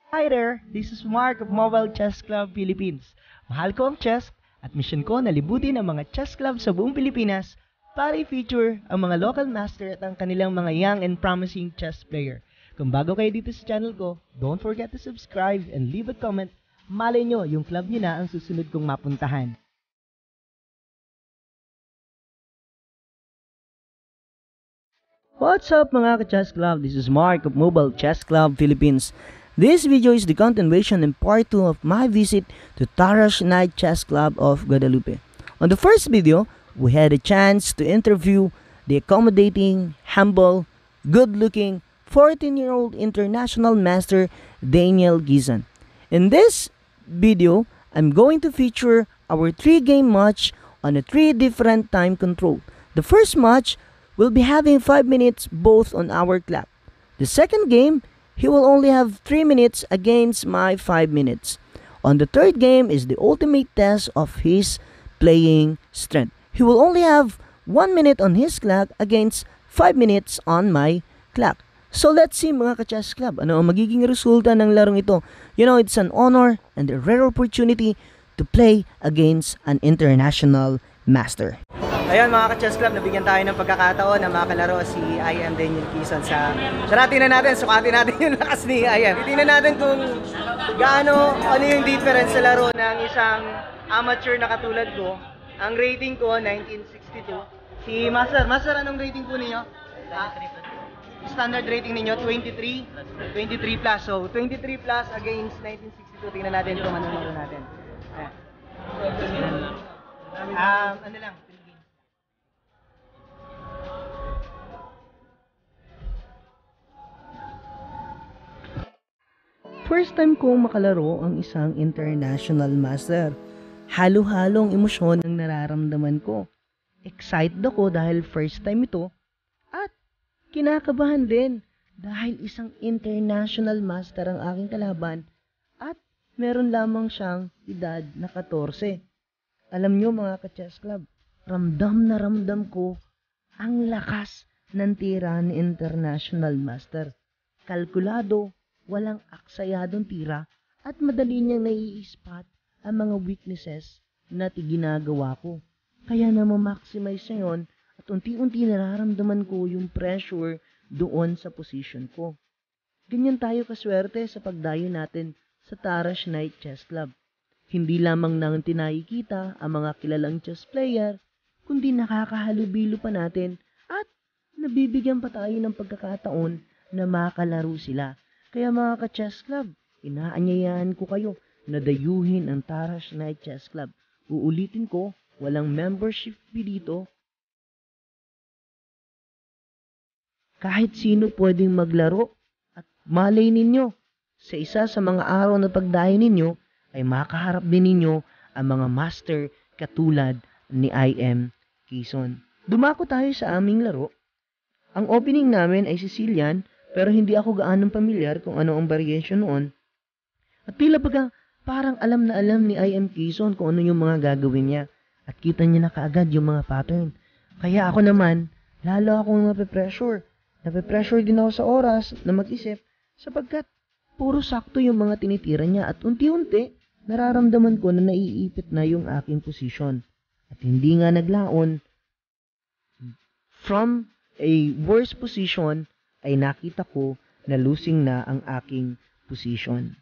Hi there! This is Mark of Mobile Chess Club Philippines. Mahal ko ang chess at mission ko na libutin ang mga chess club sa buong Pilipinas para i-feature ang mga local master at ang kanilang mga young and promising chess player. Kung bago kayo dito sa channel ko, don't forget to subscribe and leave a comment. Malay nyo, yung club nyo na ang susunod kong mapuntahan. What's up mga ka-chess club? This is Mark of Mobile Chess Club Philippines. This video is the continuation and part 2 of my visit to Tarash Night Chess Club of Guadalupe. On the first video, we had a chance to interview the accommodating, humble, good-looking 14-year-old international master Daniel Gizan. In this video, I'm going to feature our 3-game match on a 3 different time control. The first match will be having 5 minutes both on our clock. The second game, he will only have 3 minutes against my 5 minutes. On the third game is the ultimate test of his playing strength. He will only have 1 minute on his clock against 5 minutes on my clock. So let's see mga ka-chess club, ano ang magiging resulta ng larong ito. You know, it's an honor and a rare opportunity to play against an international master. Ayan mga ka-chess club, nabigyan tayo ng pagkakataon na makakalaro si IM Daniel Gizan sa tingnan natin, sukatin natin yung lakas ni IM. Tingnan natin kung ano yung difference sa laro ng isang amateur na katulad ko. Ang rating ko, 1962. Si Master, anong rating po ninyo? Standard rating ninyo, 23 plus. So, 23 plus against 1962. Tingnan natin kung ano laro natin. Ano lang, first time kong makalaro ang isang international master. Halo-halong emosyon ang nararamdaman ko. Excited ako dahil first time ito at kinakabahan din dahil isang international master ang aking kalaban at meron lamang siyang edad na 14. Alam nyo mga ka-chess club, ramdam na ramdam ko ang lakas ng tira ni international master. Kalkulado, walang aksayadong tira at madali niyang nai-spot ang mga weaknesses na ginagawa ko. Kaya na ma-maximize niya yun at unti-unti nararamdaman ko yung pressure doon sa position ko. Ganyan tayo kaswerte sa pagdayo natin sa Tarash Night Chess Club. Hindi lamang nang tinakikita ang mga kilalang chess player, kundi nakakahalubilo pa natin at nabibigyan pa tayo ng pagkakataon na makalaro sila. Kaya mga ka-chess club, inaanyayahan ko kayo na dayuhin ang Tarash Night Chess Club. Uulitin ko, walang membership fee dito. Kahit sino pwedeng maglaro at malay ninyo, sa isa sa mga araw na pagdayo ninyo ay makaharap din ninyo ang mga master katulad ni IM Gizan. Dumako tayo sa aming laro. Ang opening namin ay Sicilian, pero hindi ako gaanong pamilyar kung ano ang variation noon. At tila baga parang alam na alam ni IM Gizan kung ano yung mga gagawin niya. At kita niya na kaagad yung mga pattern. Kaya ako naman, lalo akong nape-pressure. Nape-pressure din ako sa oras na mag-isip sapagkat puro sakto yung mga tinitira niya at unti-unti nararamdaman ko na naiipit na yung aking position. At hindi nga naglaon, from a worse position ay nakita ko na losing na ang aking position.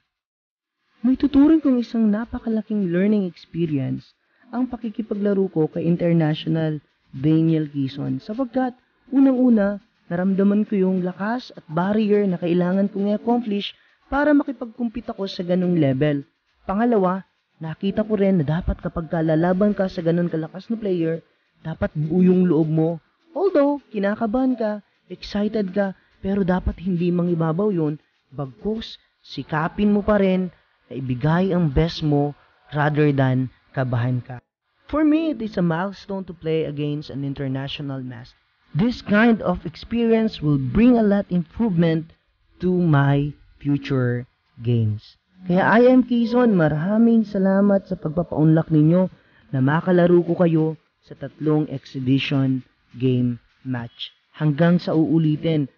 May tuturing kong isang napakalaking learning experience ang pakikipaglaro ko kay International Daniel Gizan sapagkat unang-una naramdaman ko yung lakas at barrier na kailangan kong i-accomplish para makipagkumpit ako sa ganung level. Pangalawa, nakita ko rin na dapat kapag lalaban ka sa ganun kalakas na player, dapat buo yung loob mo. Although, kinakabahan ka, excited ka, pero dapat hindi mangibabaw yun, bagkus sikapin mo pa rin na ibigay ang best mo rather than kabahan ka. For me, it is a milestone to play against an international master. This kind of experience will bring a lot improvement to my future games. Kaya IM Gizan, maraming salamat sa pagpapaunlak ninyo na makalaro ko kayo sa 3 exhibition game match. Hanggang sa uulitin.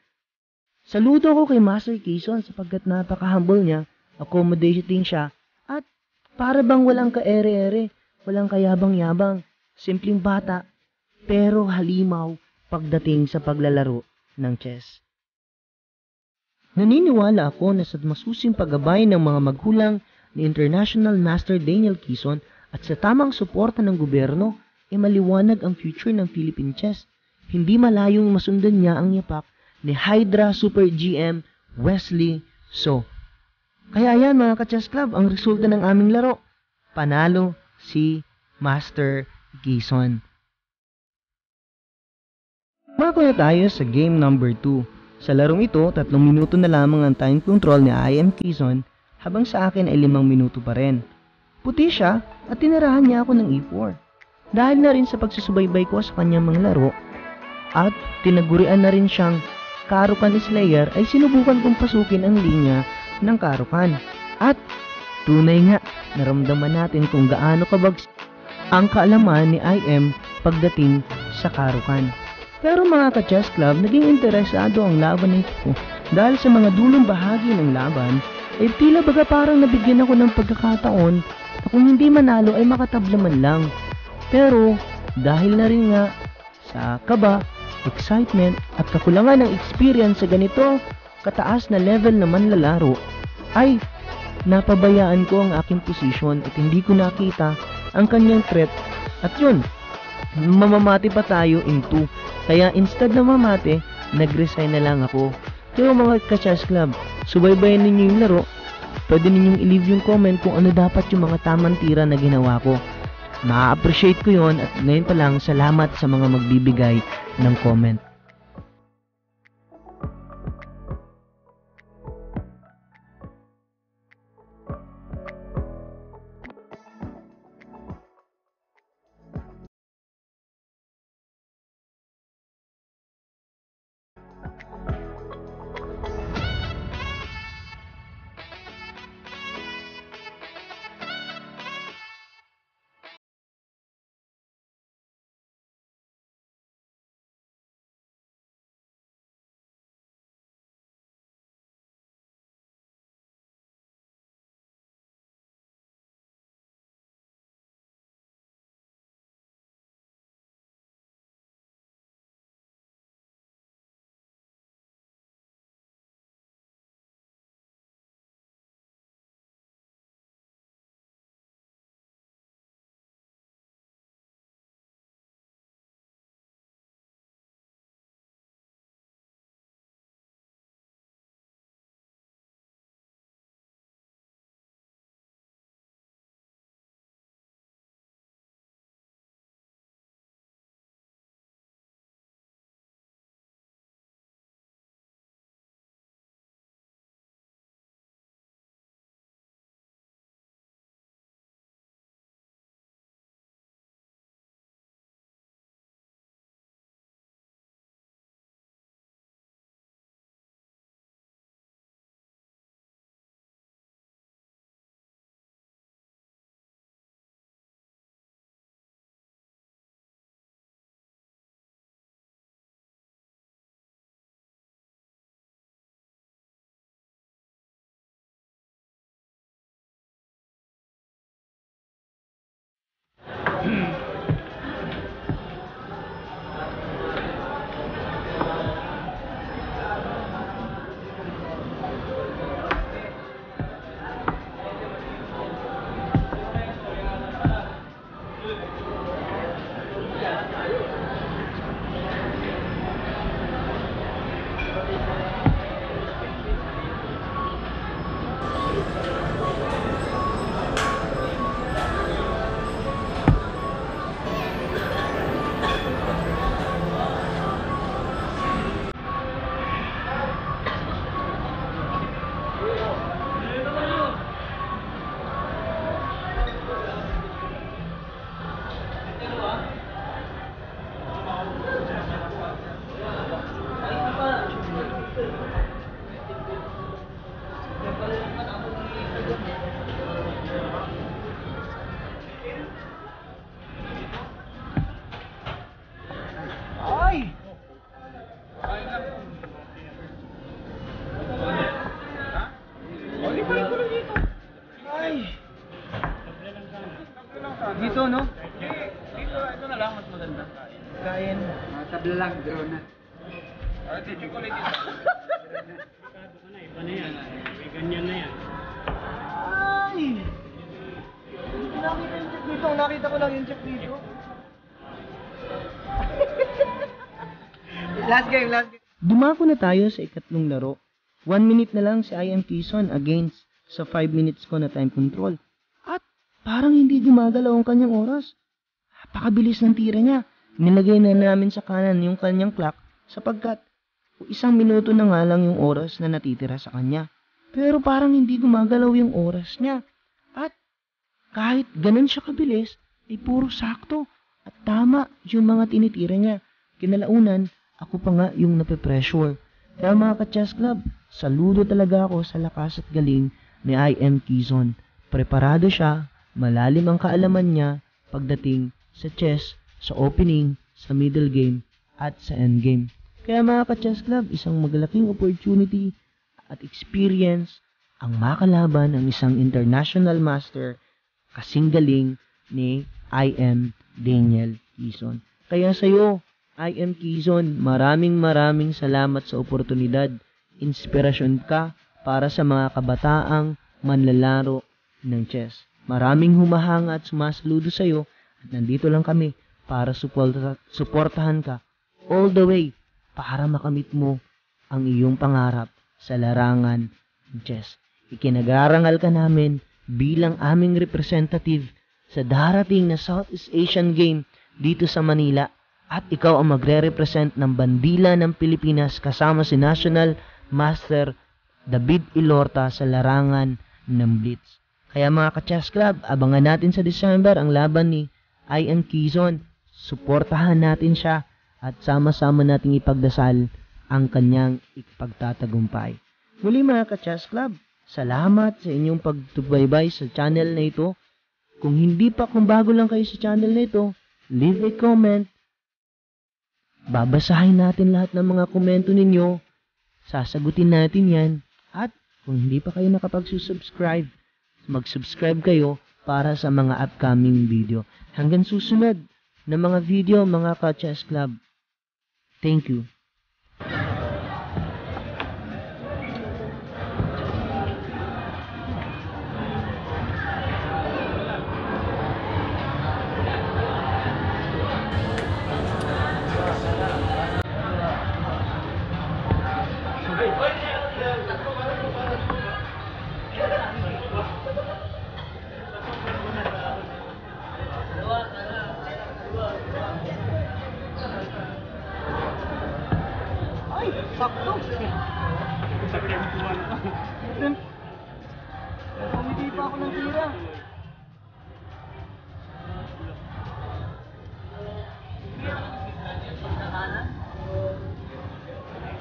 Saludo ko kay Master Gizan sapagkat napaka-humble niya accommodating siya, at para bang walang ka-ere-ere, walang kayabang-yabang, simpleng bata, pero halimaw pagdating sa paglalaro ng chess. Naniniwala ako na sa masusing paggabay ng mga magulang ni International Master Daniel Kison at sa tamang suporta ng gobyerno, maliwanag ang future ng Philippine chess. Hindi malayong masundan niya ang yapak ni Hydra Super GM Wesley So. Kaya yan mga ka-chess club, ang resulta ng aming laro. Panalo si Master Kison. Mako na tayo sa game number 2. Sa larong ito, 3 minuto na lamang ang time control ni IM Kison, habang sa akin ay 5 minuto pa rin. Puti siya at tinirahan niya ako ng E4. Dahil na rin sa pagsusubaybay ko sa kanyang mga laro at tinagurian na rin siyang Caro-Kann Slayer, ay sinubukan kong pasukin ang linya ng Caro-Kann. At tunay nga, naramdaman natin kung gaano kabags ang kaalaman ni IM pagdating sa Caro-Kann. Pero mga ka-chess club, naging interesado ang laban nito dahil sa mga dulong bahagi ng laban ay tila baga parang nabigyan ako ng pagkakataon na kung hindi manalo ay makatabla man lang. Pero dahil na rin nga sa kaba, excitement at kakulangan ng experience sa ganito kataas na level na manlalaro, ay napabayaan ko ang aking posisyon at hindi ko nakita ang kanyang threat. At yun, mamamati pa tayo in 2. Kaya instead na mamate, nag-resign na lang ako. Kaya mga ka-chess club, subaybayan ninyo yung laro. Pwede ninyong i-leave yung comment kung ano dapat yung mga tamang tira na ginawa ko. Ma-appreciate ko yon at ngayon pa lang, salamat sa mga magbibigay ng comment. dito, no? Ito na lang, mas maganda. Kain. Tabla lang, drone na. Di chocolate dito. Iba na yan. May ganyan na yan. Ay! Nakita yung check dito. Nakita ko lang yung check dito. Last game. Dumako na tayo sa ikatlong laro. 1 minute na lang si IM Quezon against sa 5 minutes ko na time control. At parang hindi gumagalaw ang kanyang oras. Napakabilis ng tira niya. Nilagay na namin sa kanan yung kanyang clock sapagkat 1 minuto na nga lang yung oras na natitira sa kanya. Pero parang hindi gumagalaw yung oras niya. At kahit ganun siya kabilis, ay puro sakto at tama yung mga tinitira niya. Kinalaunan, ako pa nga yung nape-pressure. Kaya mga ka-chess club, saludo talaga ako sa lakas at galing ni IM Quezon. Preparado siya, malalim ang kaalaman niya pagdating sa chess, sa opening, sa middle game, at sa end game. Kaya mga ka-chess club, isang maglaking opportunity at experience ang makalaban ng isang international master kasing galing ni IM Daniel Quezon. Kaya sa'yo, IM Quezon, maraming salamat sa oportunidad. Inspirasyon ka para sa mga kabataang manlalaro ng chess. Maraming humahanga at sumasaludo sa'yo at nandito lang kami para suportahan ka all the way para makamit mo ang iyong pangarap sa larangan ng chess. Ikinagarangal ka namin bilang aming representative sa darating na Southeast Asian Game dito sa Manila at ikaw ang magre-represent ng bandila ng Pilipinas kasama si National Master David Ilorta sa larangan ng Blitz. Kaya mga ka-chess club, abangan natin sa December ang laban ni IM Quezon. Suportahan natin siya at sama-sama nating ipagdasal ang kanyang ipagtatagumpay. Muli mga ka-chess club, salamat sa inyong pagtubaybay sa channel na ito. Kung bago lang kayo sa channel na ito, leave a comment. Babasahin natin lahat ng mga komento ninyo. Sasagutin natin yan. At kung hindi pa kayo nakapag-subscribe, mag-subscribe kayo para sa mga upcoming video. Hanggang susunod na mga video, mga ka-chess club. Thank you. Sakto. Hindi pa ako ng tira.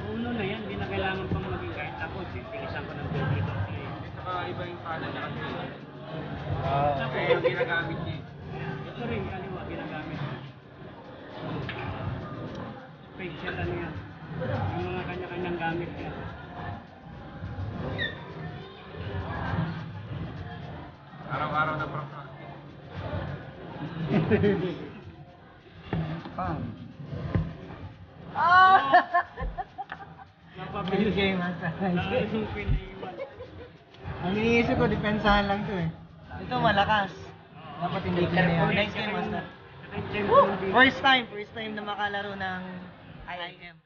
Uno na yan, hindi na kailangan pang maging kahit ako. Tinisan ko ng tubig ito. Saka iba yung kanan niya kasi. Kaya yung ginagamit niya. Ito rin, kaliwa, ginagamit. Special ano yan. Yung mga kanya-kanyang gamit yan. Araw-araw na practice. Pam. Napabilis. Game, master. Yung piniwan. Ang iniisip ko, depensahan lang to eh. Ito malakas. Dapat hindi ko na yan. Nice game, master. First time na makalaro ng IM.